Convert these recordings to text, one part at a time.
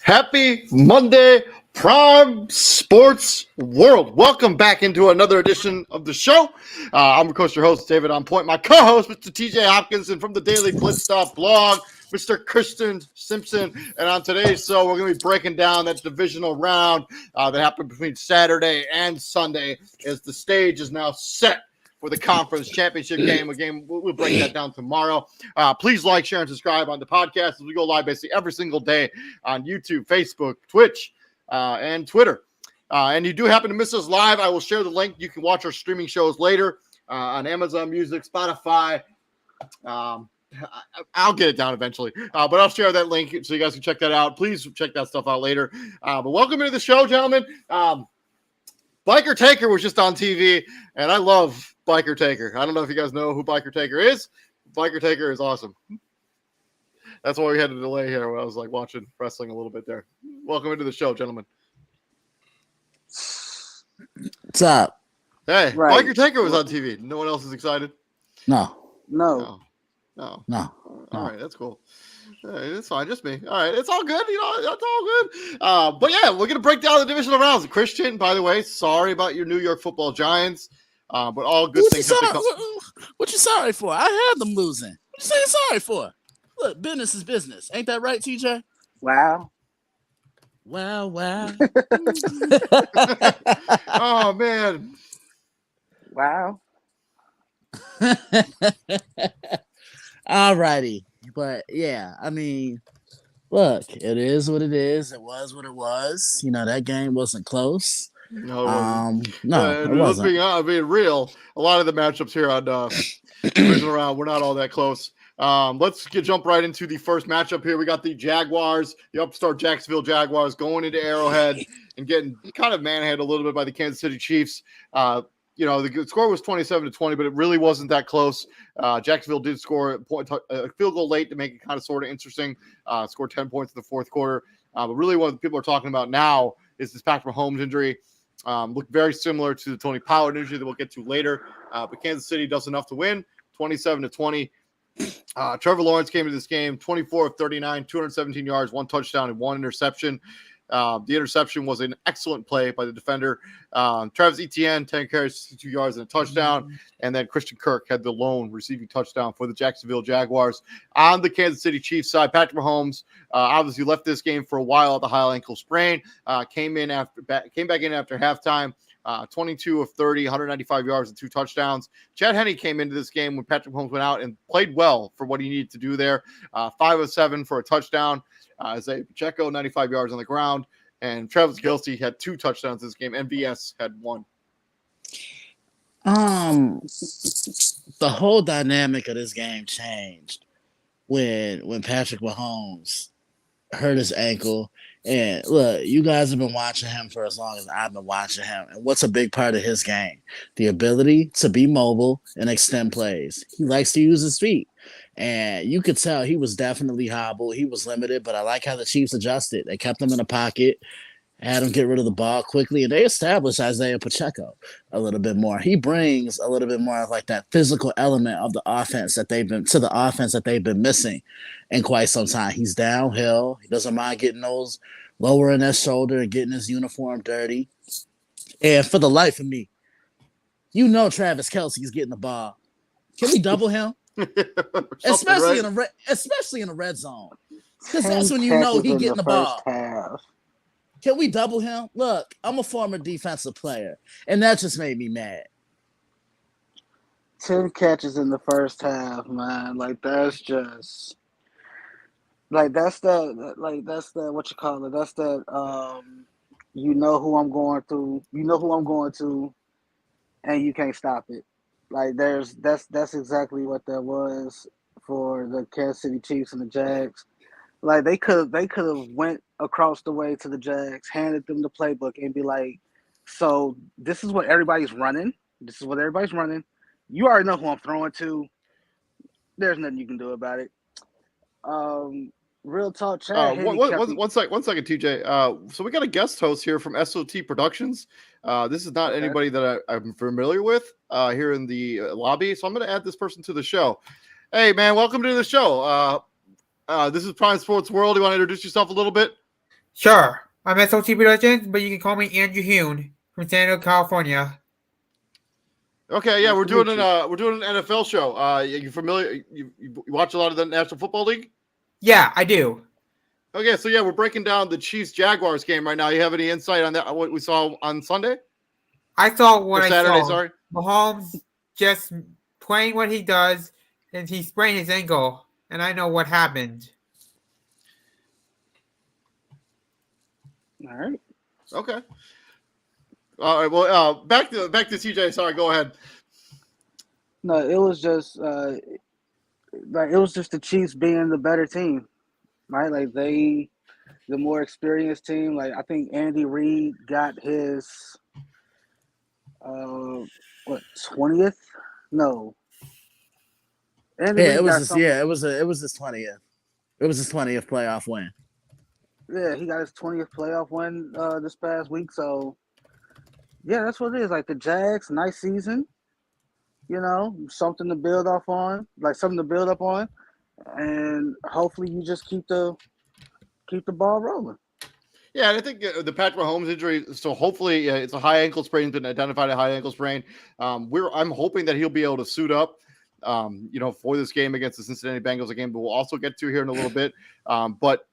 Happy Monday, Prime Sports World. Welcome back into another edition of the show. I'm, of course, your host, David On Point. My co-host, Mr. TJ Hopkins, and from the Daily Blitz Stop blog, Mr. Christian Simpson. And on today's show, we're going to be breaking down that divisional round that happened between Saturday and Sunday as the stage is now set for the conference championship game. We'll break that down tomorrow. Please like, share, and subscribe on the podcast as we go live basically every single day on YouTube, Facebook, Twitch, and Twitter. And you do happen to miss us live, I will share the link. You can watch our streaming shows later on Amazon Music, Spotify. I'll get it down eventually, but I'll share that link so you guys can check that out. Please check that stuff out later. But welcome into the show, gentlemen. Biker Taker was just on TV, and I love Biker Taker. I don't know if you guys know who Biker Taker is. Biker Taker is awesome. That's why we had a delay here when I was watching wrestling a little bit there. Welcome into the show, gentlemen. What's up? Hey, Right. Biker Taker was on TV. No one else is excited? No. No. No. All right, that's cool. It's fine, just me. All right, it's all good. That's all good. But yeah, we're gonna break down the divisional rounds. Christian, by the way, sorry about your New York Football Giants, but all good things have to come. What you sorry for? I had them losing. What you saying sorry for? Look, business is business. Ain't that right, TJ? Wow. Wow. Oh man. Wow. All righty. But yeah, I mean, look, it is what it is. It was what it was. That game wasn't close. No, it it wasn't. Being real, a lot of the matchups here on divisional round were not all that close. Let's jump right into the first matchup here. We got the Jaguars, the upstart Jacksonville Jaguars, going into Arrowhead and getting kind of manhandled a little bit by the Kansas City Chiefs. The score was 27-20, but it really wasn't that close. Jacksonville did score a field goal late to make it kind of sort of interesting. Scored 10 points in the fourth quarter. But really what people are talking about now is this Patrick Mahomes injury. Looked very similar to the Tony Pollard injury that we'll get to later. But Kansas City does enough to win, 27-20. Trevor Lawrence came into this game, 24 of 39, 217 yards, 1 touchdown, and 1 interception. The interception was an excellent play by the defender. Travis Etienne, 10 carries, 62 yards, and a touchdown. And then Christian Kirk had the lone receiving touchdown for the Jacksonville Jaguars. On the Kansas City Chiefs side, Patrick Mahomes obviously left this game for a while at the high ankle sprain. Came back in after halftime. 22 of 30, 195 yards and 2 touchdowns. Chad Henne came into this game when Patrick Mahomes went out and played well for what he needed to do there. 5 of 7 for a touchdown. Isaiah Pacheco, 95 yards on the ground. And Travis Kelce had 2 touchdowns this game. MVS had 1. The whole dynamic of this game changed when Patrick Mahomes hurt his ankle. And look, you guys have been watching him for as long as I've been watching him. And what's a big part of his game? The ability to be mobile and extend plays. He likes to use his feet. And you could tell he was definitely hobbled. He was limited, but I like how the Chiefs adjusted. They kept him in the pocket, had him get rid of the ball quickly, and they established Isaiah Pacheco a little bit more. He brings a little bit more of that physical element of the offense that they've been missing in quite some time. He's downhill. He doesn't mind getting those lowering his shoulder and getting his uniform dirty. And for the life of me, Travis Kelce's getting the ball. Can we double him? especially in a red zone, because that's when you know he's getting the ball. Can we double him? Look, I'm a former defensive player, and that just made me mad. 10 catches in the first half, man. That's just that's the what you call it. That's the you know who I'm going to, and you can't stop it. That's exactly what that was for the Kansas City Chiefs and the Jags. They could have went across the way to the Jags, handed them the playbook, and be like, "So this is what everybody's running. This is what everybody's running. You already know who I'm throwing to. There's nothing you can do about it." Real talk, Chad. One second, TJ. So we got a guest host here from SOT Productions. This is not anybody that I'm familiar with here in the lobby, so I'm going to add this person to the show. Hey, man, welcome to the show. This is Prime Sports World. You want to introduce yourself a little bit? Sure. I'm SOTP Legends, but you can call me Andrew Hune from San Diego, California. Okay, yeah, Nice we're to doing meet an NFL show. You familiar? You watch a lot of the National Football League? Yeah, I do. Okay, so yeah, we're breaking down the Chiefs Jaguars game right now. You have any insight on that? What we saw on Sunday I saw or what I Saturday? saw. Sorry. Mahomes just playing what he does, and he sprained his ankle, and I know what happened. All right. Okay. All right. Well, back to CJ. Sorry, go ahead. No, it was just the Chiefs being the better team, right? Like the more experienced team. Like I think Andy Reid got his 20th? No, Andy Yeah, Reid got some. it was his 20th. It was his 20th playoff win. Yeah, he got his 20th playoff win this past week. So yeah, that's what it is. Like the Jags, nice season. Something to build off on, like something to build up on, and hopefully you just keep the ball rolling. Yeah, and I think the Patrick Mahomes injury. So hopefully, it's a high ankle sprain. Been identified a high ankle sprain. I'm hoping that he'll be able to suit up. For this game against the Cincinnati Bengals, a game that we'll also get to here in a little bit. But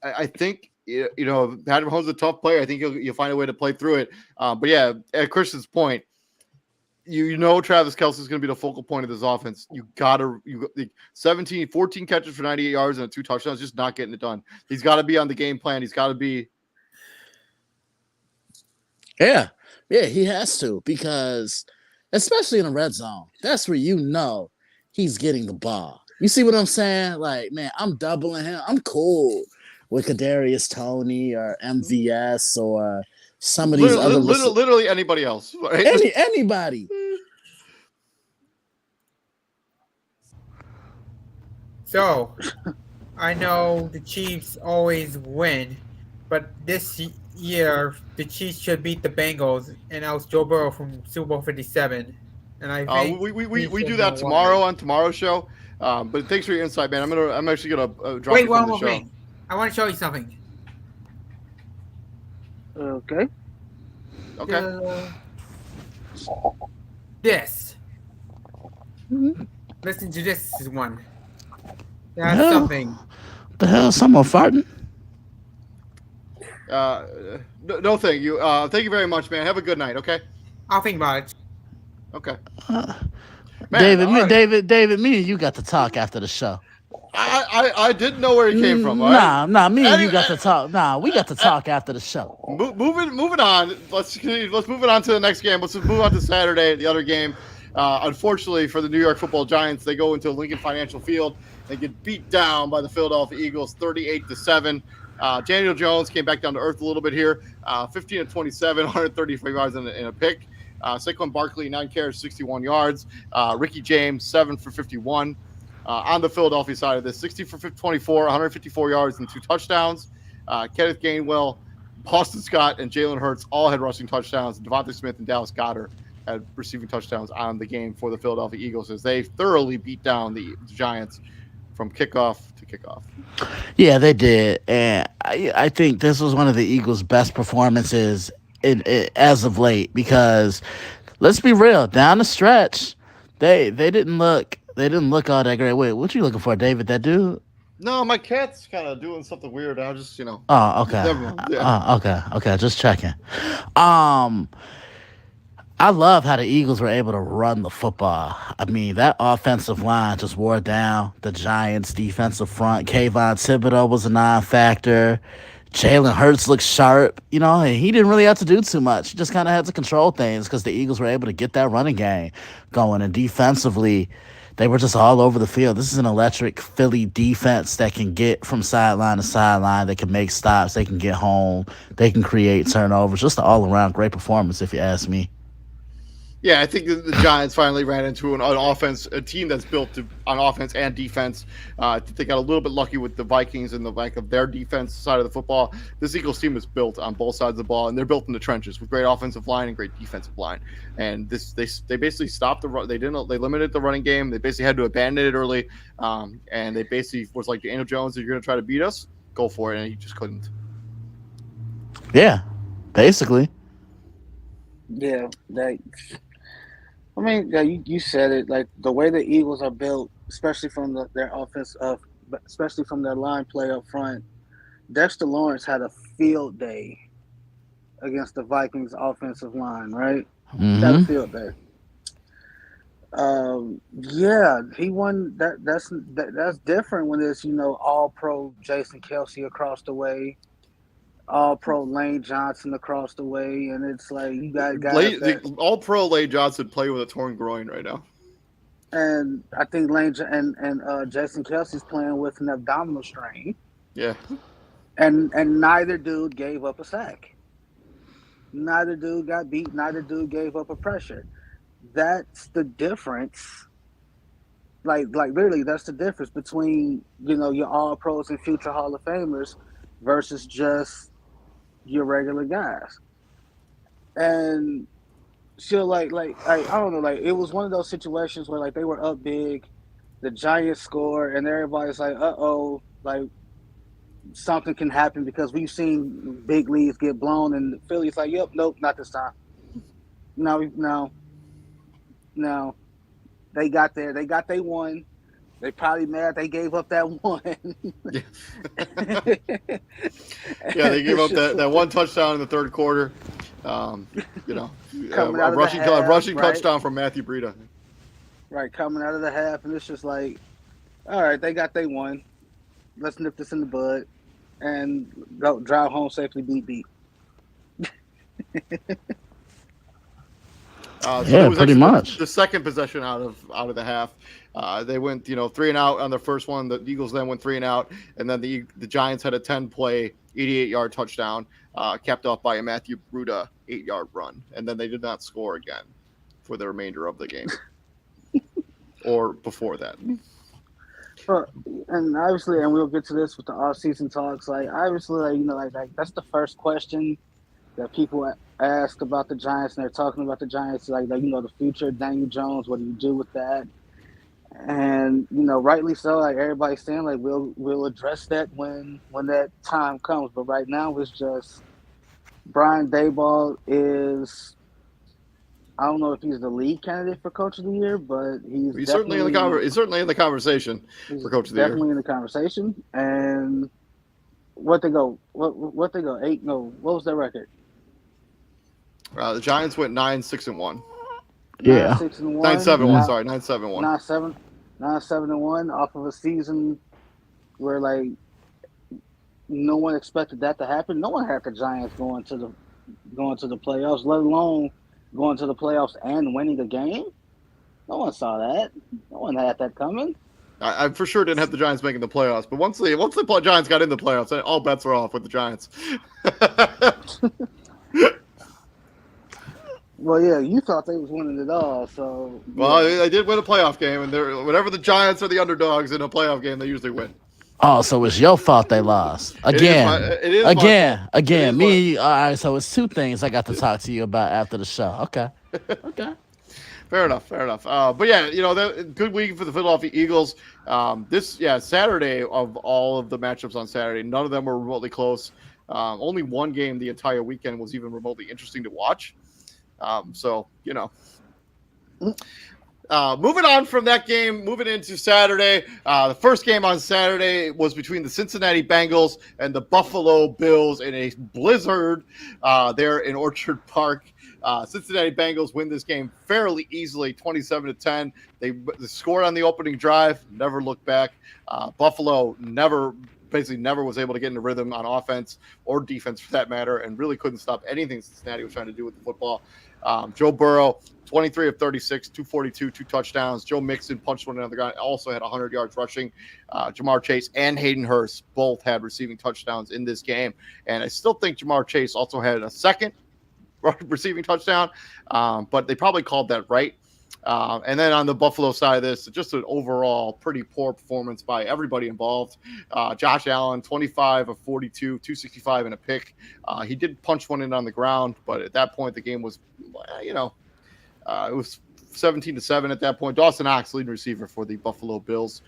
I think Patrick Mahomes is a tough player. I think you'll find a way to play through it. But yeah, at Christian's point, Travis Kelce is going to be the focal point of this offense. You 14 catches for 98 yards and 2 touchdowns, just not getting it done. He's got to be on the game plan. He's got to be. Yeah, he has to, because especially in the red zone, that's where he's getting the ball. You see what I'm saying? Like, man, I'm doubling him. I'm cool with Kadarius Toney or MVS or some of these literally anybody else. Right? Anybody. So, I know the Chiefs always win, but this year the Chiefs should beat the Bengals and oust Joe Burrow from Super Bowl 57. And I think we do that tomorrow on tomorrow's show. But thanks for your insight, man. I'm actually gonna drop Wait you from one the show. thing. I want to show you something. Okay. This. Mm-hmm. Listen to this one. That's something. The hell, someone farting? No, thank you. Thank you very much, man. Have a good night. Okay. I'll think about it. Okay. Man, David, me and you got to talk after the show. I didn't know where he came from. All right? Nah, me and you got to talk. Nah, we got to talk after the show. Moving on. Let's move it on to the next game. Let's move on to Saturday, the other game. Unfortunately for the New York Football Giants, they go into Lincoln Financial Field. They get beat down by the Philadelphia Eagles, 38-7. Daniel Jones came back down to earth a little bit here, 15 of 27, 135 yards in a pick. Saquon Barkley, 9 carries, 61 yards. Ricky James, 7 for 51. On the Philadelphia side of this, 60 for 24, 154 yards and 2 touchdowns. Kenneth Gainwell, Boston Scott, and Jalen Hurts all had rushing touchdowns. Devontae Smith and Dallas Goedert had receiving touchdowns on the game for the Philadelphia Eagles as they thoroughly beat down the Giants from kickoff to kickoff. Yeah, they did. And I think this was one of the Eagles' best performances as of late, because let's be real, down the stretch, they didn't look all that great. Wait, what you looking for, David? That dude? No, my cat's kind of doing something weird. I'll just, Oh, okay. Yeah. Okay. Just checking. I love how the Eagles were able to run the football. I mean, that offensive line just wore down the Giants' defensive front. Kayvon Thibodeau was a non-factor. Jalen Hurts looked sharp, and he didn't really have to do too much. He just kind of had to control things because the Eagles were able to get that running game going. And defensively, they were just all over the field. This is an electric Philly defense that can get from sideline to sideline. They can make stops. They can get home. They can create turnovers. Just an all-around great performance, if you ask me. Yeah, I think the Giants finally ran into a team that's built on offense and defense. I think they got a little bit lucky with the Vikings and the lack of their defense side of the football. This Eagles team is built on both sides of the ball, and they're built in the trenches with great offensive line and great defensive line. And they basically stopped the run. They limited the running game. They basically had to abandon it early, and they basically was like, Daniel Jones, if you're going to try to beat us, go for it, and he just couldn't. Yeah, basically. Yeah, I mean, yeah, you said it. Like the way the Eagles are built, especially from their offense, especially from their line play up front. Dexter Lawrence had a field day against the Vikings offensive line, right? Had a Mm-hmm. field day. Yeah, he won. That's different when it's All Pro Jason Kelsey across the way, All Pro Lane Johnson across the way, and it's like you got guys The that, All-Pro Lane Johnson play with a torn groin right now. and I think and Jason Kelsey's playing with an abdominal strain, Yeah. and neither dude gave up a sack. Neither dude got beat. Neither dude gave up a pressure. That's the difference. Like literally, that's the difference between your All Pros and future Hall of Famers versus just your regular guys. And so I don't know, like it was one of those situations where like they were up big, the Giants score, and everybody's like, oh, like something can happen because we've seen big leads get blown, and the Philly's like, yep, nope, not this time. No, no, no. They got there. They got they one. They probably mad they gave up that one. Yeah. Yeah, they gave up that one touchdown in the third quarter. Coming A out of the half, rushing right? touchdown from Matthew Breida. Right, coming out of the half, and it's just like, all right, they got they one. Let's nip this in the bud and go drive home safely. Beat. So Yeah, that was pretty actually much. the second possession out of the half. They went 3-and-out on their first one. The Eagles then went 3-and-out, and then the Giants had a 10-play, 88-yard touchdown, capped off by a Matthew Breida 8-yard run, and then they did not score again for the remainder of the game or before that. And obviously, and we'll get to this with the off-season talks. Like obviously, like that's the first question that people ask about the Giants, and they're talking about the Giants, like the future, Daniel Jones. What do you do with that? And rightly so. Like everybody's saying, like we'll address that when that time comes. But right now, it's just Brian Daboll is. I don't know if he's the lead candidate for Coach of the Year, but He's certainly in the conversation for Coach of the Year. Definitely in the conversation. And what they go 8? No, what was their record? The Giants went 9-6-1. Yeah. 9-6-1. 9-7-1. Sorry, 9-7-1. 9-7-1 off of a season where like no one expected that to happen. No one had the Giants going to the playoffs, let alone going to the playoffs and winning a game. No one saw that. No one had that coming. I for sure didn't have the Giants making the playoffs, but once the Giants got in the playoffs, all bets were off with the Giants. Well, yeah, you thought they was winning it all, so. Well, yeah. they did win a playoff game, and whenever the Giants are the underdogs in a playoff game, they usually win. Oh, so it's your fault they lost again. It is my fault. Again. Me. All right. So it's two things I got to talk to you about after the show. Okay. Fair enough. But yeah, good week for the Philadelphia Eagles. Saturday, of all of the matchups on Saturday, none of them were remotely close. Only one game the entire weekend was even remotely interesting to watch. Moving on from that game, moving into Saturday. The first game on Saturday was between the Cincinnati Bengals and the Buffalo Bills in a blizzard there in Orchard Park. Cincinnati Bengals win this game fairly easily, 27-10. They scored on the opening drive, never looked back. Buffalo never was able to get in the rhythm on offense or defense for that matter, and really couldn't stop anything Cincinnati was trying to do with the football. Joe Burrow, 23 of 36, 242, 2 touchdowns. Joe Mixon punched one another guy, also had 100 yards rushing. Jamar Chase and Hayden Hurst both had receiving touchdowns in this game. And I still think Jamar Chase also had a second receiving touchdown, but they probably called that right. And then on the Buffalo side of this, just an overall pretty poor performance by everybody involved. Josh Allen, 25 of 42, 265 and a pick. He did punch one in on the ground, but at that point, the game was, it was 17-7 at that point. Dawson Knox, leading receiver for the Buffalo Bills,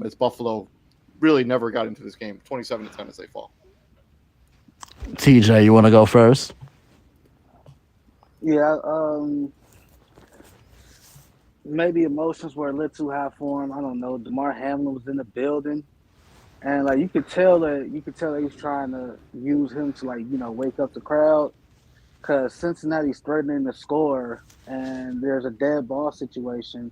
as Buffalo really never got into this game, 27-10 as they fall. TJ, you want to go first? Yeah, maybe emotions were a little too high for him. I don't know. DeMar Hamlin was in the building, and like you could tell he was trying to use him to like wake up the crowd because Cincinnati's threatening to score, and there's a dead ball situation.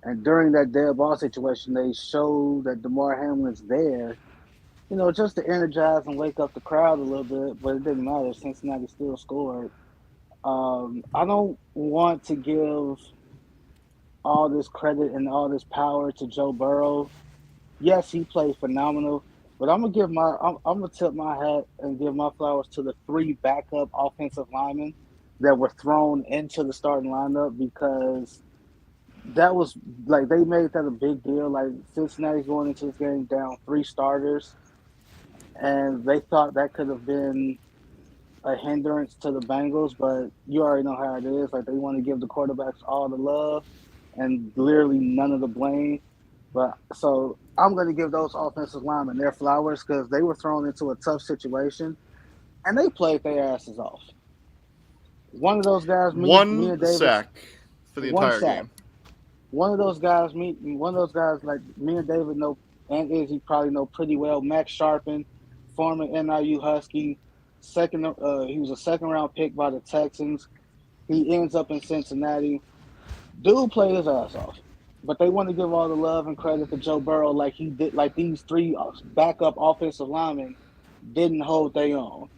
And during that dead ball situation, they show that DeMar Hamlin's there, just to energize and wake up the crowd a little bit. But it didn't matter. Cincinnati still scored. I don't want to give all this credit and all this power to Joe Burrow. Yes, he played phenomenal, but I'm gonna tip my hat and give my flowers to the three backup offensive linemen that were thrown into the starting lineup because that was like they made that a big deal. Like Cincinnati's going into this game down three starters, and they thought that could have been a hindrance to the Bengals, but you already know how it is. Like they want to give the quarterbacks all the love and literally none of the blame. But so I'm going to give those offensive linemen their flowers because they were thrown into a tough situation and they played their asses off. One of those guys, me and One Davis, sack for the one entire sack. game. One of those guys like me and David know, and Izzy probably know pretty well. Max Sharpen, former NIU Husky, he was a second round pick by the Texans. He ends up in Cincinnati. Dude played his ass off, but they want to give all the love and credit to Joe Burrow, like he did, like these three backup offensive linemen didn't hold their own.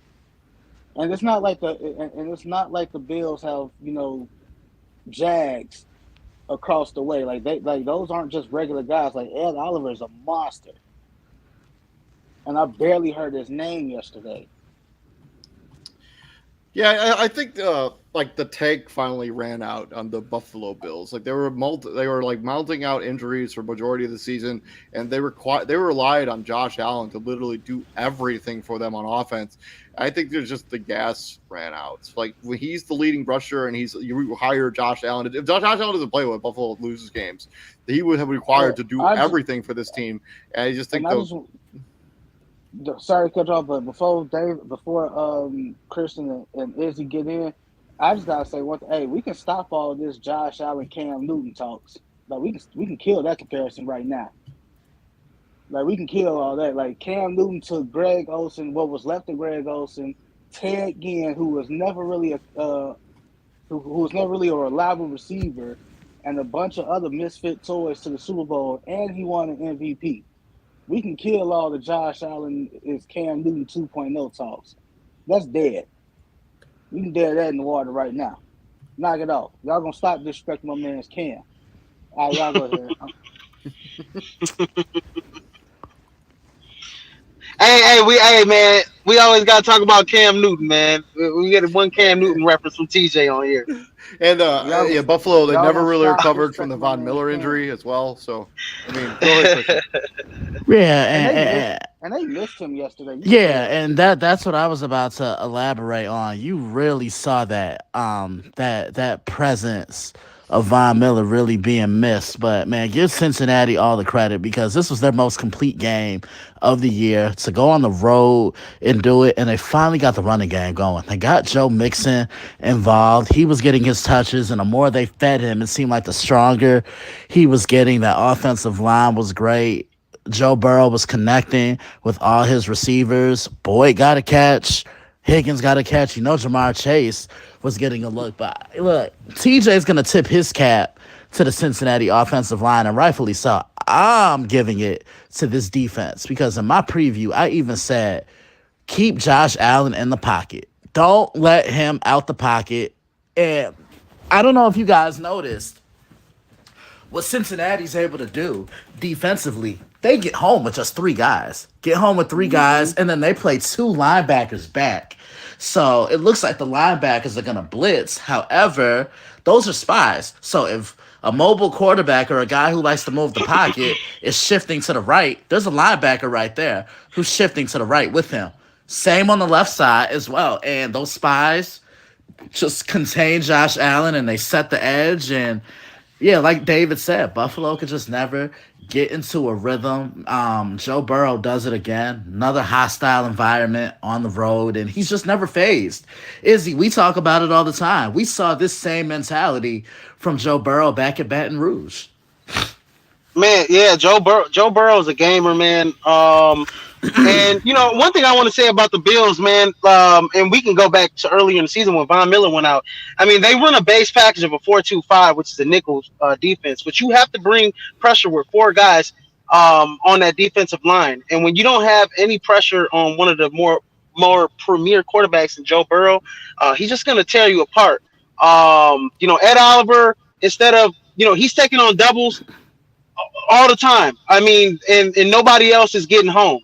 And it's not like the Bills have Jags across the way. Like those aren't just regular guys. Like Ed Oliver is a monster, and I barely heard his name yesterday. Yeah, I think like the tank finally ran out on the Buffalo Bills. Like they were like mounting out injuries for majority of the season, and they relied on Josh Allen to literally do everything for them on offense. I think there's just the gas ran out. Like when he's the leading rusher, and you hire Josh Allen. If Josh Allen doesn't play well, Buffalo loses games. He would have required to do everything for this team, and I just think sorry to cut you off, but before Christian and Izzy get in, I just gotta say hey, we can stop all this Josh Allen, Cam Newton talks. Like we can kill that comparison right now. Like we can kill all that. Like Cam Newton took Greg Olsen, what was left of Greg Olsen, Ted Ginn, who was never really a reliable receiver, and a bunch of other misfit toys to the Super Bowl, and he won an MVP. We can kill all the Josh Allen is Cam Newton 2.0 talks. That's dead. We can dead that in the water right now. Knock it off. Y'all gonna stop disrespecting my man's Cam. All right, y'all go ahead. Hey, man, we always gotta talk about Cam Newton, man. We get one Cam Newton reference from TJ on here. And Buffalo, they never really recovered from the disrespecting my Von Miller man's Cam. injury as well. So, I mean, go ahead, Christian. Yeah, And they missed him yesterday. yeah, and that's what I was about to elaborate on. You really saw that presence of Von Miller really being missed. But man, give Cincinnati all the credit because this was their most complete game of the year to go on the road and do it. And they finally got the running game going. They got Joe Mixon involved. He was getting his touches, and the more they fed him, it seemed like the stronger he was getting. That offensive line was great. Joe Burrow was connecting with all his receivers. Boyd got a catch. Higgins got a catch. Jamar Chase was getting a look. But look, TJ's going to tip his cap to the Cincinnati offensive line, and rightfully so. I'm giving it to this defense because in my preview, I even said, keep Josh Allen in the pocket. Don't let him out the pocket. And I don't know if you guys noticed what Cincinnati's able to do defensively. They get home with just three guys. Get home with three guys, and then they play two linebackers back. So it looks like the linebackers are going to blitz. However, those are spies. So if a mobile quarterback or a guy who likes to move the pocket is shifting to the right, there's a linebacker right there who's shifting to the right with him. Same on the left side as well. And those spies just contain Josh Allen, and they set the edge. And yeah, like David said, Buffalo could just never get into a rhythm. Joe Burrow does it again. Another hostile environment on the road, and he's just never phased. Izzy, we talk about it all the time. We saw this same mentality from Joe Burrow back at Baton Rouge. Man, yeah, Joe Burrow's a gamer, man. And one thing I want to say about the Bills, man, and we can go back to earlier in the season when Von Miller went out. I mean, they run a base package of a 4-2-5, which is a nickel defense, but you have to bring pressure with four guys on that defensive line. And when you don't have any pressure on one of the more premier quarterbacks than Joe Burrow, he's just going to tear you apart. Ed Oliver, instead of he's taking on doubles all the time. I mean, and nobody else is getting home.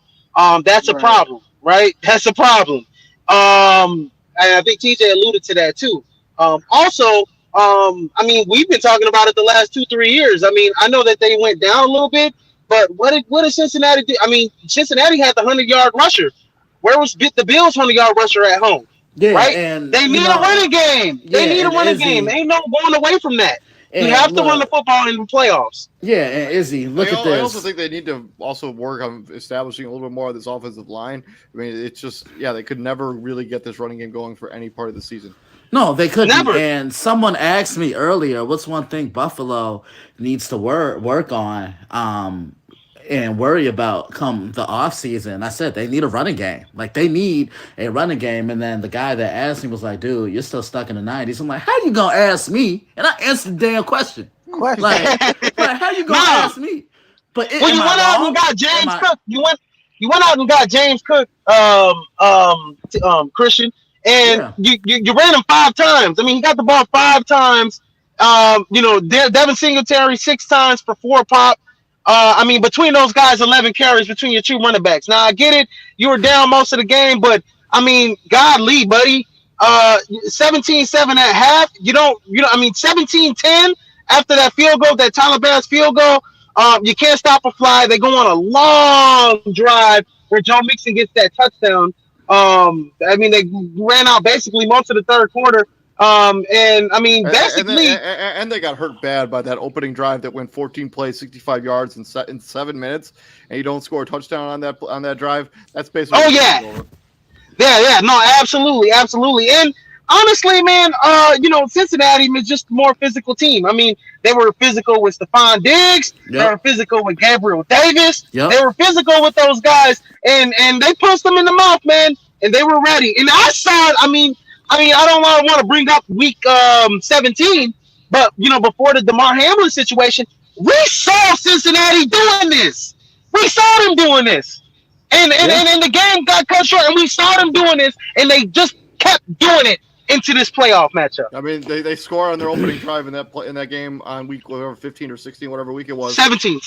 That's a problem, right? That's a problem. And I think TJ alluded to that too. Also, I mean, we've been talking about it the last 2-3 years. I mean, I know that they went down a little bit, but what did Cincinnati do? I mean, Cincinnati had the 100-yard rusher. Where was the Bills' 100-yard rusher at home? Yeah, right? and they need a running game. They need a running game. Ain't no going away from that. You have to run the football in the playoffs. Yeah, and Izzy, look at this. I also think they need to also work on establishing a little bit more of this offensive line. I mean, it's just, they could never really get this running game going for any part of the season. No, they couldn't. Never. And someone asked me earlier, what's one thing Buffalo needs to work on and worry about come the offseason? I said they need a running game. Like, they need a running game. And then the guy that asked me was like, dude, you're still stuck in the 90s. I'm like, how you going to ask me? And I answered the damn question. Like how you going to ask me? But you went out and got James Cook. You went out and got James Cook, Christian, and you ran him 5 times. I mean, he got the ball 5 times. Devin Singletary 6 times for 4 pop. I mean, between those guys, 11 carries between your 2 running backs. Now, I get it. You were down most of the game, but, I mean, godly, buddy. 17-7 at half. I mean, 17-10 after that field goal, that Tyler Bass field goal. You can't stop a fly. They go on a long drive where Joe Mixon gets that touchdown. I mean, they ran out basically most of the third quarter. And I mean, basically, and they got hurt bad by that opening drive that went 14 plays, 65 yards in 7 minutes, and you don't score a touchdown on that drive. That's basically. Oh yeah, no, absolutely. And honestly, man, Cincinnati is just a more physical team. I mean, they were physical with Stephon Diggs. Yep. They were physical with Gabriel Davis. Yep. They were physical with those guys, and they punched them in the mouth, man, and they were ready. And I saw it. I mean, I don't want to bring up week 17, but, before the DeMar Hamlin situation, we saw Cincinnati doing this. We saw them doing this. And the game got cut short, and we saw them doing this, and they just kept doing it into this playoff matchup. I mean, they score on their opening drive in that game on week 15 or 16, whatever week it was. 17.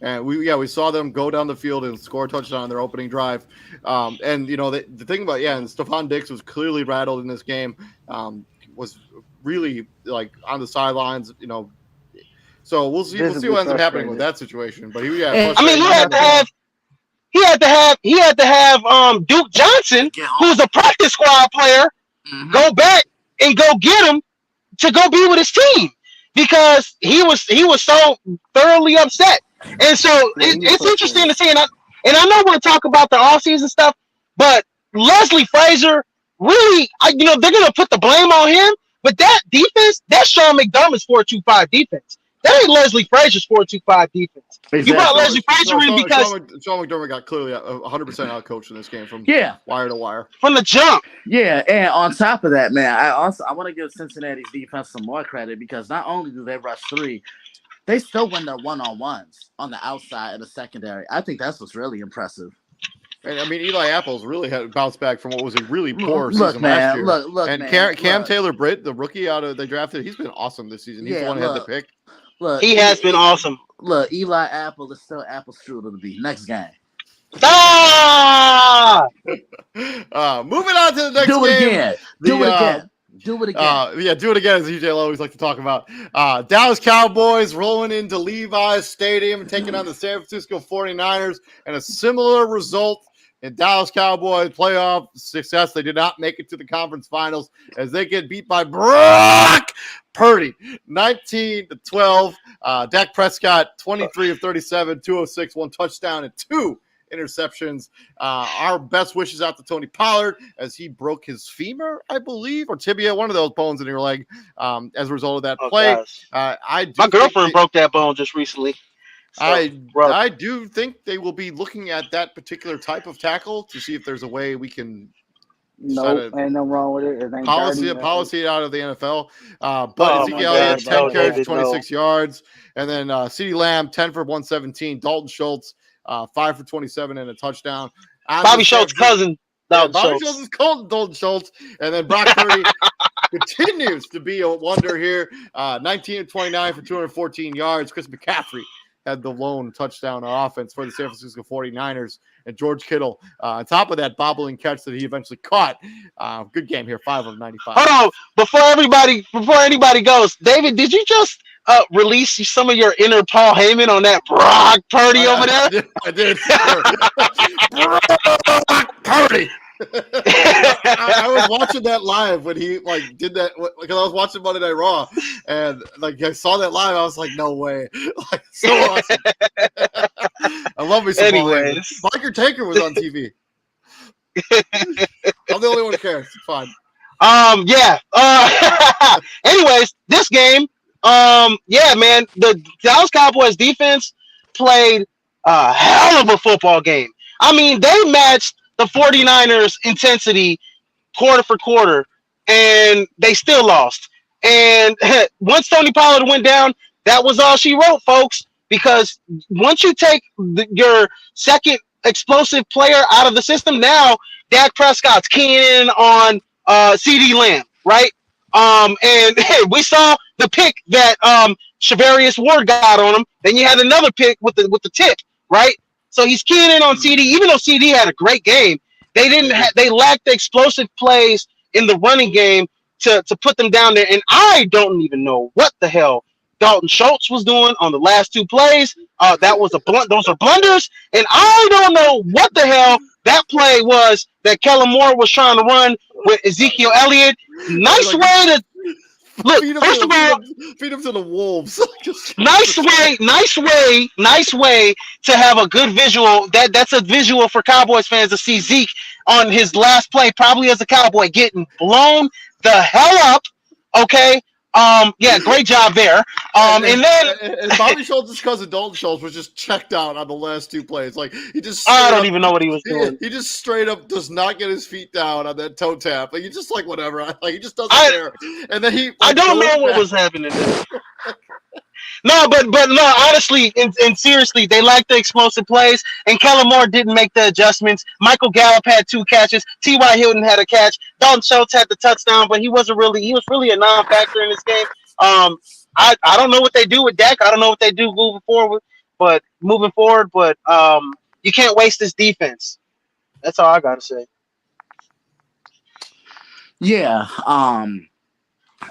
And we saw them go down the field and score a touchdown on their opening drive. And the thing about and Stephon Diggs was clearly rattled in this game. Was really like on the sidelines. So we'll see what ends up happening with that situation. But he had to have Duke Johnson, who's a practice squad player, go back and go get him to go be with his team because he was so thoroughly upset. And so it's interesting to see, and I know we're talking about the offseason stuff, but Leslie Frazier really, they're gonna put the blame on him. But that defense, that's Sean McDermott's 4-2-5 defense. That ain't Leslie Frazier's 4-2-5 defense. Exactly. You brought Leslie Frazier in because Sean McDermott got clearly 100% out coached in this game from wire to wire. From the jump. Yeah, and on top of that, man, I want to give Cincinnati's defense some more credit because not only do they rush 3, they still win their one-on-ones on the outside and the secondary. I think that's what's really impressive. And I mean, Eli Apples really had bounced back from what was a really poor season last year. Look, and Cam Taylor-Britt, the rookie they drafted, he's been awesome this season. He's the one who had the pick. Look, he has been awesome. Look, Eli Apple is still Apple Strudel to be. Next game. Ah! Moving on to the next game. Do it again. Do it again, as UJ always like to talk about. Dallas Cowboys rolling into Levi's Stadium and taking on the San Francisco 49ers, and a similar result in Dallas Cowboys playoff success. They did not make it to the conference finals as they get beat by Brock Purdy, 19-12. Dak Prescott, 23 of 37, 206, 1 touchdown, and 2 interceptions. Our best wishes out to Tony Pollard as he broke his femur, I believe, or tibia, one of those bones in your leg, as a result of that play. Gosh. My girlfriend broke that bone just recently. So, I do think they will be looking at that particular type of tackle to see if there's a way we can Nope, ain't no wrong with it. It ain't policy out of the NFL. But Ezekiel Elliott, 10 carries, 26 yards. And then CeeDee Lamb, 10 for 117. Dalton Schultz, 5 for 27 and a touchdown. Bobby Schultz's cousin. Bobby Schultz is called Dalton Schultz. And then Brock Purdy continues to be a wonder here. 19-29 for 214 yards. Chris McCaffrey had the lone touchdown on offense for the San Francisco 49ers. And George Kittle, on top of that bobbling catch that he eventually caught. Good game here, 5 of 95. Hold on. Before anybody goes, David, did you just release some of your inner Paul Heyman on that Brock Purdy over there? I did. Brock Purdy. I was watching that live when he did that because I was watching Monday Night Raw and I saw that live. I was like, no way, so awesome. I love me some. Anyways, Biker Taker was on TV. I'm the only one who cares. It's fine. Yeah. Anyways, this game. Yeah, man. The Dallas Cowboys defense played a hell of a football game. I mean, they matched the 49ers intensity quarter for quarter, and they still lost. And once Tony Pollard went down, that was all she wrote, folks, because once you take your second explosive player out of the system, now Dak Prescott's keying in on CeeDee Lamb, right? And we saw the pick that Shavarius Ward got on him. Then you had another pick with the tip, right? So he's keying in on CD, even though CD had a great game. They lacked the explosive plays in the running game to put them down there. And I don't even know what the hell Dalton Schultz was doing on the last 2 plays. That was those are blunders. And I don't know what the hell that play was that Kellen Moore was trying to run with Ezekiel Elliott. Nice way to look. First of all, feed him to the wolves. nice way to have a good visual. That's a visual for Cowboys fans to see Zeke on his last play, probably as a Cowboy, getting blown the hell up. Okay. Yeah, great job there. And then Bobby Schultz's cousin Dalton Schultz was just checked out on the last 2 plays. I don't even know what he was doing. He just straight up does not get his feet down on that toe tap. He just whatever. He just doesn't care. And then I don't know what was happening there. No, but no, honestly and seriously, they lacked the explosive plays, and Kellen Moore didn't make the adjustments. Michael Gallup had 2 catches. T.Y. Hilton had a catch. Dalton Schultz had the touchdown, but he was really a non-factor in this game. I don't know what they do with Dak. I don't know what they do moving forward, but you can't waste this defense. That's all I gotta say. Yeah.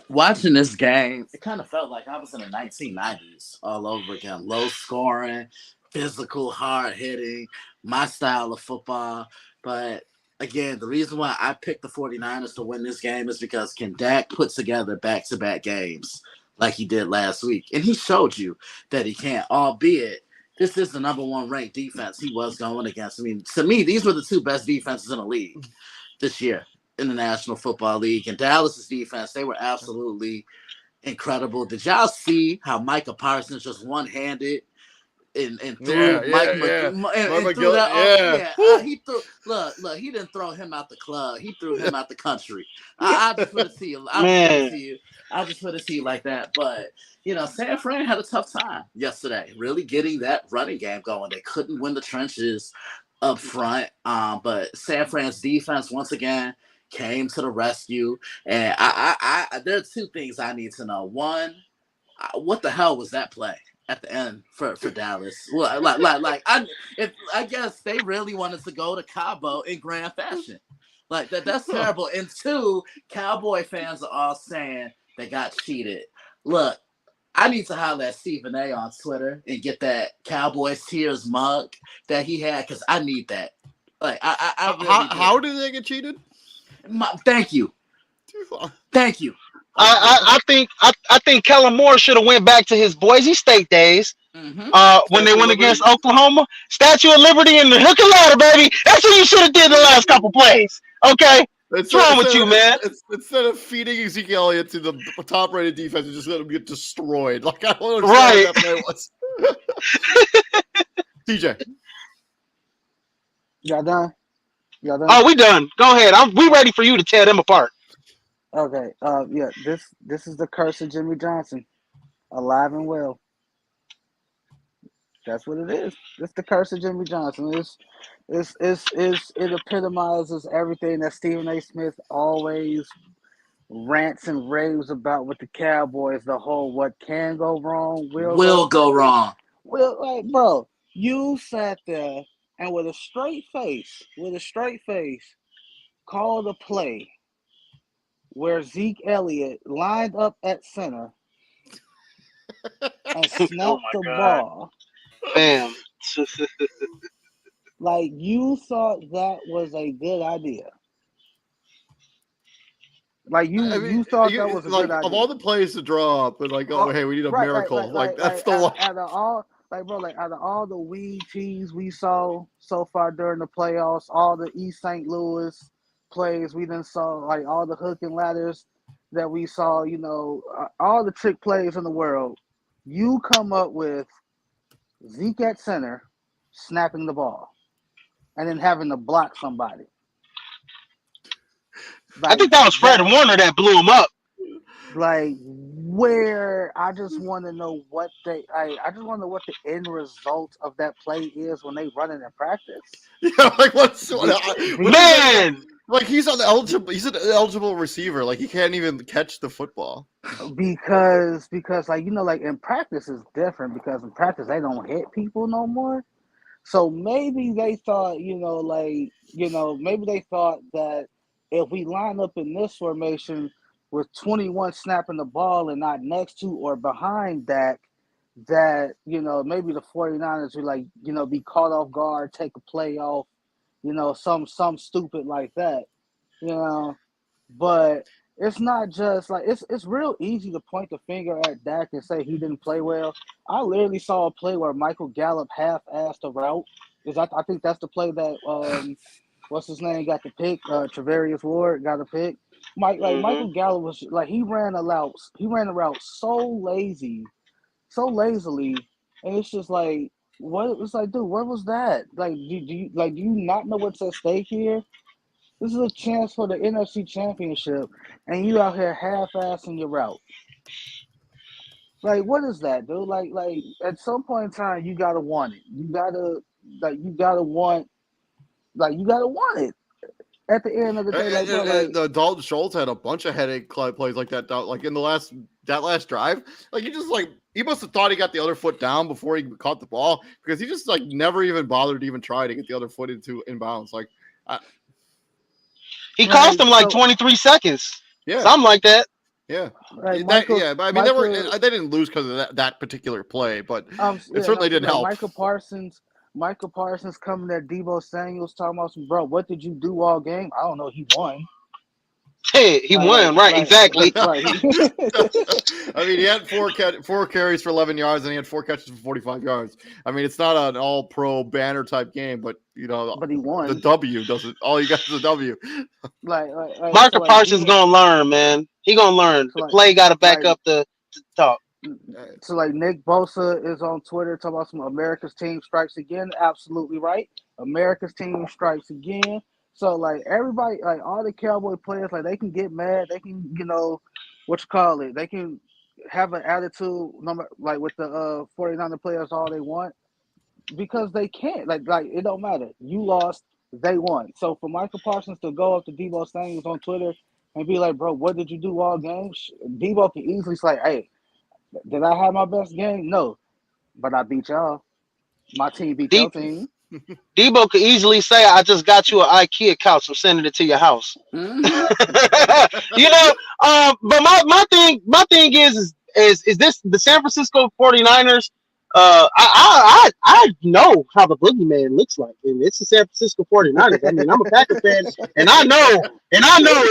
Watching this game, it kind of felt like I was in the 1990s all over again. Low scoring, physical, hard hitting, my style of football. But again, the reason why I picked the 49ers to win this game is because can Dak put together back-to-back games like he did last week? And he showed you that he can't, albeit this is the number 1 ranked defense he was going against. I mean, to me, these were the 2 best defenses in the league this year in the National Football League. And Dallas's defense, they were absolutely incredible. Did y'all see how Micah Parsons just one-handed and threw he threw look, he didn't throw him out the club. He threw him out the country. I just put it to you. I just put it to you like that. But San Fran had a tough time yesterday, really getting that running game going. They couldn't win the trenches up front. But San Fran's defense once again came to the rescue. And I there are 2 things I need to know. One, what the hell was that play at the end for Dallas? Well, I guess they really wanted to go to Cabo in grand fashion. That's terrible. And 2, Cowboy fans are all saying they got cheated. Look, I need to holler at Stephen A on Twitter and get that Cowboys Tears mug that he had because I need that. Like I really How did they get cheated? Thank you. I think Kellen Moore should have went back to his Boise State days. Mm-hmm. When they Statue of went Liberty. against Oklahoma, Statue of Liberty and the hook and ladder, baby. That's what you should have did the last couple plays. Okay, what's wrong with you, man? Instead of feeding Ezekiel Elliott to the top-rated defense, you just let him get destroyed. Like I don't understand what that play was. TJ, Y'all done? Oh, we done. Go ahead. We ready for you to tear them apart. Okay. Yeah. This is the curse of Jimmy Johnson, alive and well. That's what it is. It's the curse of Jimmy Johnson. It epitomizes everything that Stephen A. Smith always rants and raves about with the Cowboys. The whole what can go wrong Will go wrong. Well, like, bro, you sat there and with a straight face, called a play where Zeke Elliott lined up at center and snapped the ball. Bam. Like, you thought that was a good idea. Like, you thought that was a good idea. Of all the plays to draw up, but like, hey, we need a miracle. That's the one. Out of all the weed teas we saw so far during the playoffs, all the East St. Louis plays we done saw, like all the hook and ladders that we saw, all the trick plays in the world, you come up with Zeke at center, snapping the ball, and then having to block somebody. I think that was Fred Warner that blew him up. Like, where I just want to know what I just want to know what the end result of that play is when they run it in practice. Yeah, like man? Like he's an eligible receiver. Like he can't even catch the football. Because like like in practice is different because in practice they don't hit people no more. So maybe they thought, maybe they thought that if we line up in this formation with 21 snapping the ball and not next to or behind Dak, that, maybe the 49ers would be caught off guard, take a play off, some stupid like that, but it's not just like it's real easy to point the finger at Dak and say he didn't play well. I literally saw a play where Michael Gallup half-assed a route. I think that's the play that what's his name got the pick. Travarius Ward got a pick. Michael Gallup was like he ran a route so lazily, and it's just like what it's like, dude, what was that? Like, do you not know what's at stake here? This is a chance for the NFC Championship, and you out here half-assing your route. Like, what is that, dude? Like at some point in time, you gotta want it. You gotta want it. At the end of the day, Dalton Schultz had a bunch of headache plays like that. Like in that last drive, like he must have thought he got the other foot down before he caught the ball because he just like never even bothered to even try to get the other foot into inbounds. Like he cost him like 23 seconds. Yeah, something like that. Yeah, but I mean, they didn't lose because of that particular play, but it certainly didn't help. Michael Parsons coming at Deebo Samuels talking about some, bro, what did you do all game? I don't know. He won. Hey, he won, right? Exactly. Right. I mean, he had four carries for 11 yards, and he had 4 catches for 45 yards. I mean, it's not an all-pro banner type game, but but he won. The W doesn't. All you got is a W. Marcus Parsons gonna learn, man. He gonna learn. The play got to back up the talk. So Nick Bosa is on Twitter talking about some America's team strikes again. Absolutely right. America's team strikes again. So everybody, all the Cowboy players, they can get mad. They can, they can have an attitude, with the 49er players all they want, because they can't. It don't matter. You lost, they won. So for Michael Parsons to go up to Deebo Samuels on Twitter and be like, bro, what did you do all game? Deebo can easily say, hey, did I have my best game? No, but I beat y'all. My team beat your team. Deebo could easily say, I just got you an IKEA couch. I'm sending it to your house. Mm-hmm. But my thing is this the San Francisco 49ers I know how the boogeyman looks like, and it's the San Francisco 49ers. I mean, I'm a Packer fan, and I know, and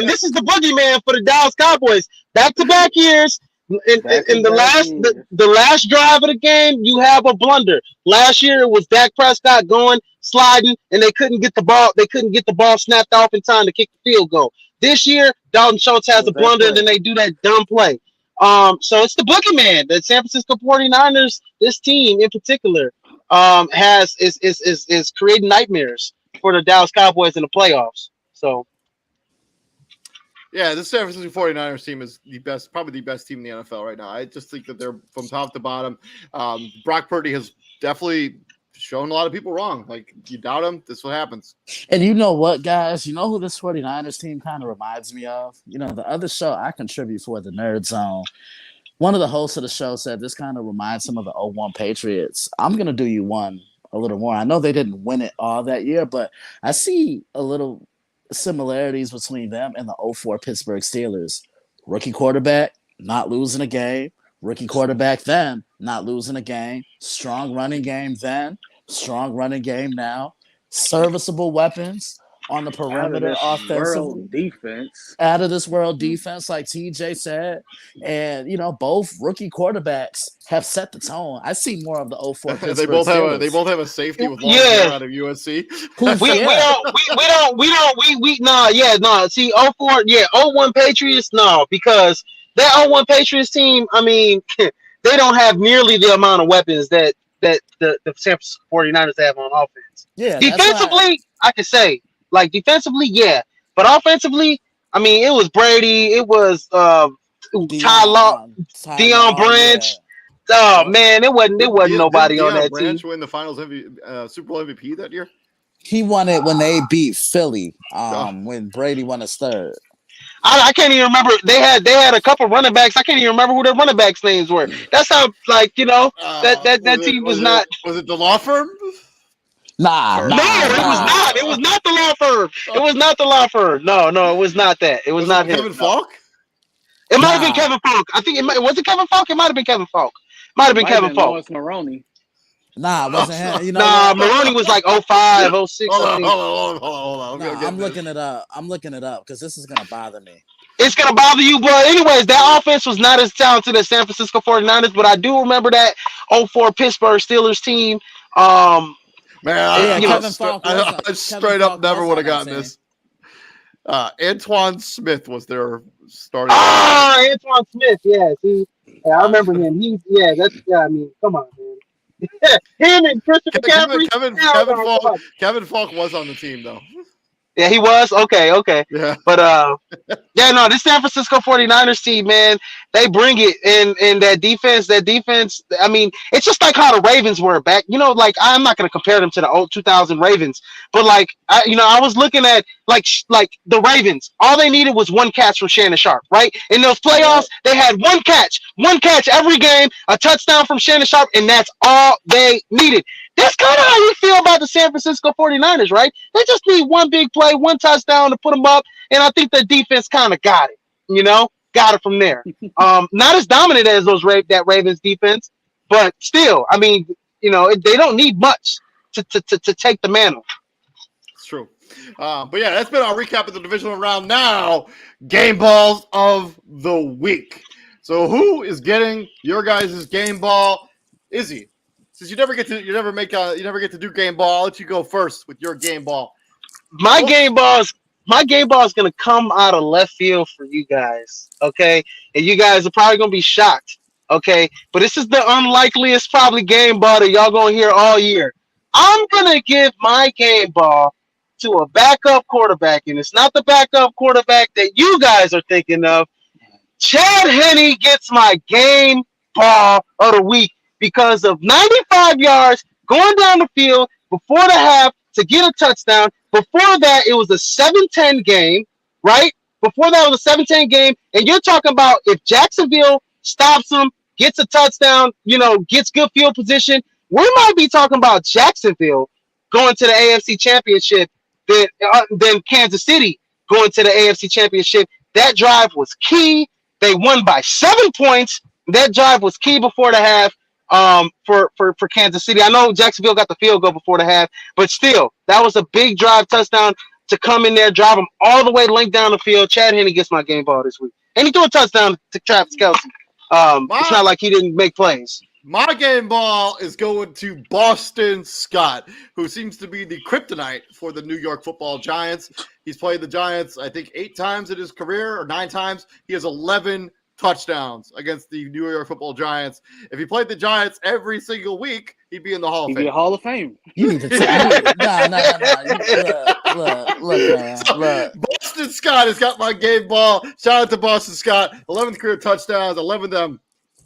this is the boogeyman for the Dallas Cowboys. Back to back years. In the Back-to-back last years. the last drive of the game, you have a blunder. Last year it was Dak Prescott going sliding, and they couldn't get the ball. They couldn't get the ball snapped off in time to kick the field goal. This year, Dalton Schultz has Was a that blunder, and play? then they do that dumb play. So it's the boogeyman. The San Francisco 49ers, this team in particular, has is creating nightmares for the Dallas Cowboys in the playoffs. So Yeah, the San Francisco 49ers team is probably the best team in the NFL right now. I just think that they're from top to bottom. Brock Purdy has definitely shown a lot of people wrong. Like, you doubt him, this is what happens. And you know what, guys? You know who this 49ers team kind of reminds me of? You know, the other show I contribute for, the Nerd Zone. One of the hosts of the show said this kind of reminds him of the 01 Patriots. I'm going to do you one a little more. I know they didn't win it all that year, but I see a little similarities between them and the 04 Pittsburgh Steelers. Rookie quarterback, not losing a game. Rookie quarterback then, not losing a game. Strong running game then. Strong running game now. Serviceable weapons on the Out of perimeter this offensively. world defense. Out of this world defense, like TJ said. And, you know, both rookie quarterbacks have set the tone. I see more of the 04 Pittsburgh they both Steelers. have a safety with long Yeah. hair out of USC. Who's- we yeah. nah. See, 04, yeah, 01 Patriots, no, because that 01 Patriots team, I mean, they don't have nearly the amount of weapons that the San Francisco 49ers have on offense. Yeah, that's why- Defensively, I could say, like, defensively, yeah, but offensively, I mean, it was Brady, it was Ty Law, Deion Branch. yeah. Oh man, it wasn't nobody on that Branch team. win the Finals Super Bowl MVP that year? He won it when they beat Philly, when Brady won his third. I can't even remember. They had a couple running backs. I can't even remember who their running backs' names were. That's how, like, you know, that team was not. Was it the law firm? Nah. No, it was not. It was not the law firm. It was not the law firm. No, it was not that. It was not him. Kevin Falk? It might have been Kevin Falk. I think was it Kevin Falk? It might have been Kevin Falk. Might have been Kevin Falk. Lawrence Maroney. Nah, it wasn't him. You know Nah, what? Maroney was like 05, 06. Hold I on, think. hold on. Nah, I'm looking it up. Because this is gonna bother me. It's gonna bother you, but anyways, that offense was not as talented as San Francisco 49ers, but I do remember that 04 Pittsburgh Steelers team. Man, Kevin Falk was on- I straight Kevin up Falk never was would have on that gotten this. Antoine Smith was their starting. Antoine Smith, yeah, see, yeah, I remember him. I mean, come on, man. Him and Christopher McCaffrey. Kevin Falk was on the team though. Yeah, he was. Okay. Yeah. But this San Francisco 49ers team, man, they bring it in that defense, I mean, it's just like how the Ravens were back. You know, like, I'm not going to compare them to the old 2000 Ravens, but like, I was looking at like the Ravens. All they needed was one catch from Shannon Sharp, right? In those playoffs, they had one catch every game, a touchdown from Shannon Sharp, and that's all they needed. That's kind of how you feel about the San Francisco 49ers, right? They just need one big play, one touchdown to put them up, and I think the defense kind of got it, got it from there. Not as dominant as that Ravens defense, but still, I mean, they don't need much to take the mantle. It's true. But yeah, that's been our recap of the divisional round. Now, game balls of the week. So who is getting your guys' game ball? Izzy, since you never get to do game ball, I'll let you go first with your game ball. My game ball is gonna come out of left field for you guys, okay? And you guys are probably gonna be shocked, okay? But this is the unlikeliest probably game ball that y'all gonna hear all year. I'm gonna give my game ball to a backup quarterback, and it's not the backup quarterback that you guys are thinking of. Chad Henne gets my game ball of the week because of 95 yards going down the field before the half to get a touchdown. Before that, it was a 7-10 game, right? Before that, it was a 7-10 game. And you're talking about if Jacksonville stops them, gets a touchdown, gets good field position, we might be talking about Jacksonville going to the AFC Championship than Kansas City going to the AFC Championship. That drive was key. They won by 7 points. That drive was key before the half. for Kansas City. I know Jacksonville got the field goal before the half, but still, that was a big drive touchdown to come in there, drive them all the way length down the field. Chad Henne gets my game ball this week, and he threw a touchdown to Travis Kelce. It's not like he didn't make plays. My game ball is going to Boston Scott, who seems to be the kryptonite for the New York Football Giants. He's played the Giants, I think, 8 times in his career, or 9 times. He has 11 touchdowns against the New York Football Giants. If he played the Giants every single week, he'd be in the Hall of He'd Fame. be a Hall of Fame. You need to look, man. Look. Boston Scott has got my game ball. Shout out to Boston Scott. 11th career touchdowns, 11 of them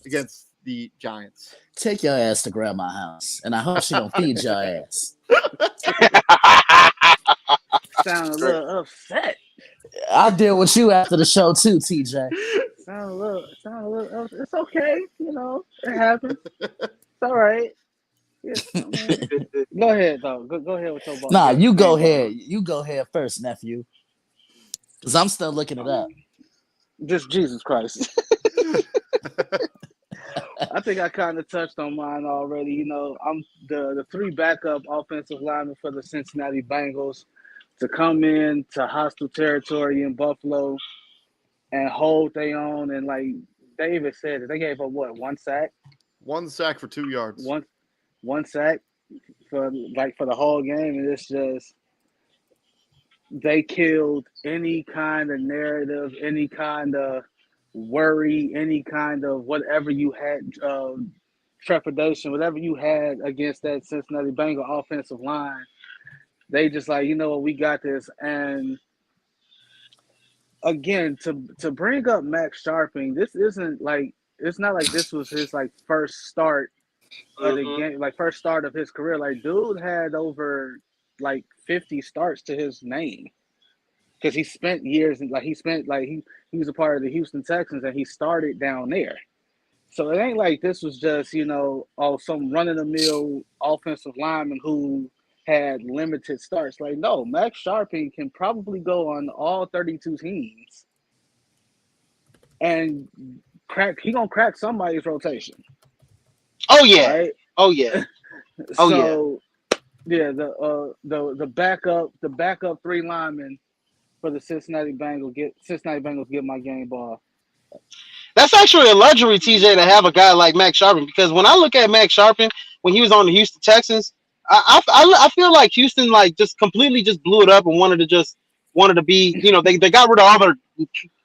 against the Giants. Take your ass to grandma's house, and I hope she don't feed your ass. Sound a little upset. I'll deal with you after the show too, TJ. Sound a little. It's okay. You know, it happens. It's all right. Yeah, I mean, go ahead, though. Go ahead with your ball. Nah, you go ahead. You go ahead first, nephew. Because I'm still looking it up. Just Jesus Christ. I think I kind of touched on mine already. You know, I'm the 3 backup offensive linemen for the Cincinnati Bengals to come in to hostile territory in Buffalo and hold their own. And like David said, they gave up what, 1 sack? 1 sack for 2 yards. One sack for the whole game, and it's just they killed any kind of narrative, any kind of worry, any kind of whatever you had, trepidation, whatever you had against that Cincinnati Bengal offensive line. They just like, you know what, we got this. And again, to bring up Max Sharping, this isn't like, it's not like this was his like first start of the game, like first start of his career. Like, dude had over like 50 starts to his name because he spent years and like he was a part of the Houston Texans and he started down there. So it ain't like this was just, you know, some run-of-the-mill offensive lineman who had limited starts. Like, no, Max Sharping can probably go on all 32 teams and gonna crack somebody's rotation. Oh yeah. Right? Oh yeah. So yeah, the backup 3 linemen for the Cincinnati Bengals get my game ball. That's actually a luxury, TJ, to have a guy like Max Sharping, because when I look at Max Sharping when he was on the Houston Texans, I feel like Houston like just completely just blew it up and wanted to be, you know, they got rid of all their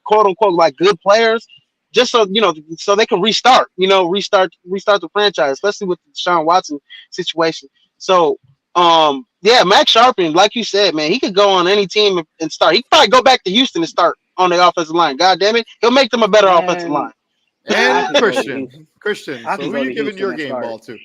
quote unquote like good players just so, you know, so they can restart the franchise, especially with the Deshaun Watson situation. So yeah, Max Sharping, like you said, man, he could go on any team and start. He could probably go back to Houston and start on the offensive line. God damn it, he'll make them a better offensive line. And Christian. So who are you giving your game ball to?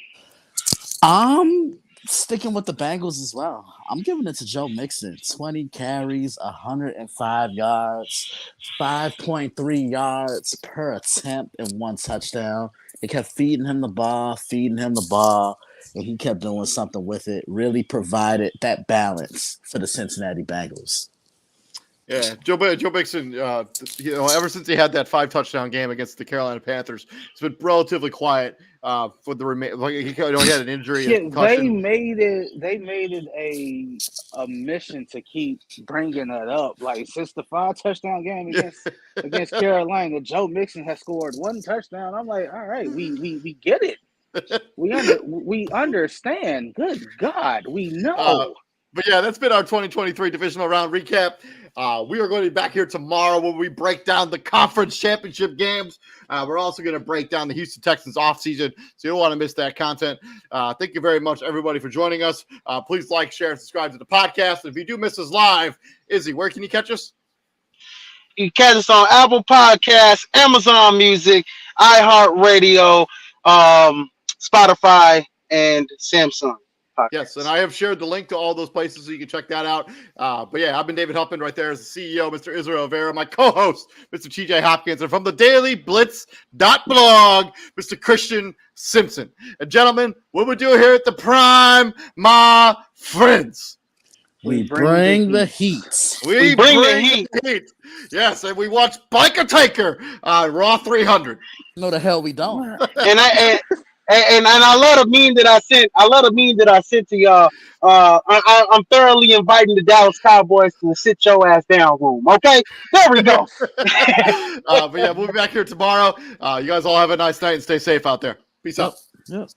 I'm sticking with the Bengals as well. I'm giving it to Joe Mixon. 20 carries, 105 yards, 5.3 yards per attempt, and 1 touchdown. They kept feeding him the ball, and he kept doing something with it. Really provided that balance for the Cincinnati Bengals. Yeah, Joe Mixon, you know, ever since he had that 5 touchdown game against the Carolina Panthers, it's been relatively quiet for the remaining. Like he had an injury. Yeah, they made it a mission to keep bringing that up. Like since the 5 touchdown game against Carolina, Joe Mixon has scored 1 touchdown. I'm like, all right, we get it. We understand. Good God, we know. But yeah, that's been our 2023 divisional round recap. We are going to be back here tomorrow when we break down the conference championship games. We're also going to break down the Houston Texans offseason, so you don't want to miss that content. Thank you very much, everybody, for joining us. Please like, share, and subscribe to the podcast. And if you do miss us live, Izzy, where can you catch us? You can catch us on Apple Podcasts, Amazon Music, iHeartRadio, Spotify, and Samsung Podcast. Yes, and I have shared the link to all those places so you can check that out. But yeah, I've been David Huffman right there as the CEO, Mr. Israel Vera, my co-host, Mr. TJ Hopkins, and from the Daily Blitz.blog, Mr. Christian Simpson. And gentlemen, what we do here at the Prime, my friends? We bring the heat. We bring the heat. Yes, and we watch Biker Taker on Raw 300. No, the hell we don't. And I love the meme that I sent. I love the meme that I sent to y'all. I'm thoroughly inviting the Dallas Cowboys to the sit your ass down room. Okay, there we go. But yeah, we'll be back here tomorrow. You guys all have a nice night and stay safe out there. Peace out. Yep.